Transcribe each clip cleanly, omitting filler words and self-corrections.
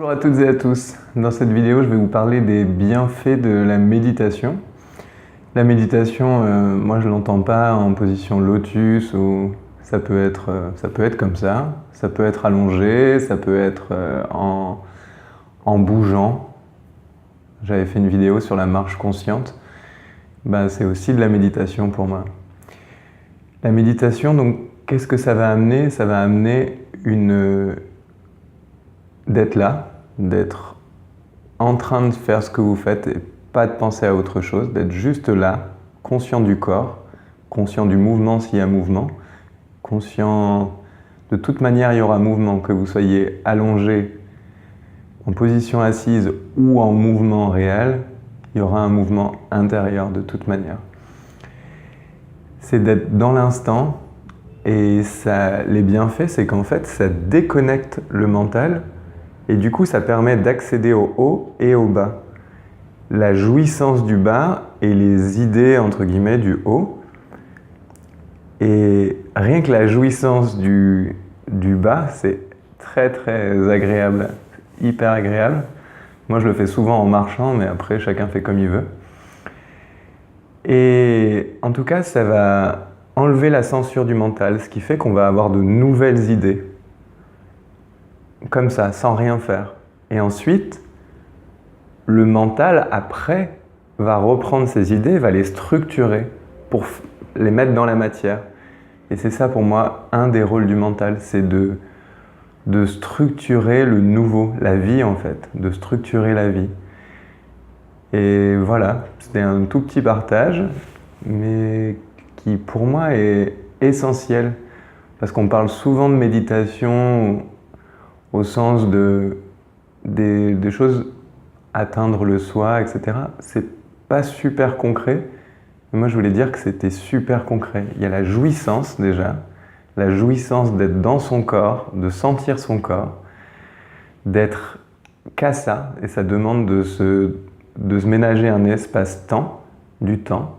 Bonjour à toutes et à tous. Dans cette vidéo, je vais vous parler des bienfaits de la méditation. La méditation, moi je l'entends pas en position lotus ou ça peut être comme ça peut être allongé, ça peut être en bougeant. J'avais fait une vidéo sur la marche consciente. C'est aussi de la méditation pour moi. La méditation, donc, qu'est-ce que ça va amener? Ça va amener d'être là, d'être en train de faire ce que vous faites et pas de penser à autre chose, d'être juste là, conscient du corps, conscient du mouvement s'il y a mouvement, conscient de toute manière il y aura mouvement, que vous soyez allongé en position assise ou en mouvement réel, il y aura un mouvement intérieur de toute manière. C'est d'être dans l'instant et les bienfaits, c'est qu'en fait ça déconnecte le mental et du coup ça permet d'accéder au haut et au bas. La jouissance du bas et les idées entre guillemets du haut. Et rien que la jouissance du bas, c'est très agréable, hyper agréable. Moi je le fais souvent en marchant, mais après chacun fait comme il veut. Et en tout cas, ça va enlever la censure du mental, ce qui fait qu'on va avoir de nouvelles idées. Comme ça, sans rien faire. Et ensuite, le mental, après, va reprendre ces idées, va les structurer pour les mettre dans la matière. Et c'est ça pour moi, un des rôles du mental, c'est de structurer le nouveau, la vie en fait, de structurer la vie. Et voilà, c'était un tout petit partage, mais qui pour moi est essentiel. Parce qu'on parle souvent de méditation au sens des choses, atteindre le soi, etc. C'est pas super concret. Mais moi je voulais dire que c'était super concret. Il y a la jouissance déjà, la jouissance d'être dans son corps, de sentir son corps, d'être qu'à ça, et ça demande de se ménager un espace-temps, du temps.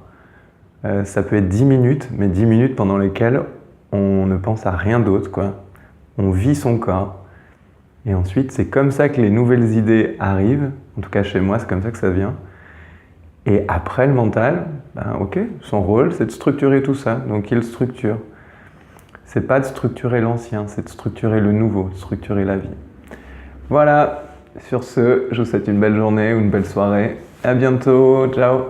Ça peut être 10 minutes, mais 10 minutes pendant lesquelles on ne pense à rien d'autre, quoi. On vit son corps. Et ensuite, c'est comme ça que les nouvelles idées arrivent. En tout cas, chez moi, c'est comme ça que ça vient. Et après, le mental, ok, son rôle, c'est de structurer tout ça. Donc, il structure. C'est pas de structurer l'ancien, c'est de structurer le nouveau, de structurer la vie. Voilà. Sur ce, je vous souhaite une belle journée ou une belle soirée. À bientôt. Ciao.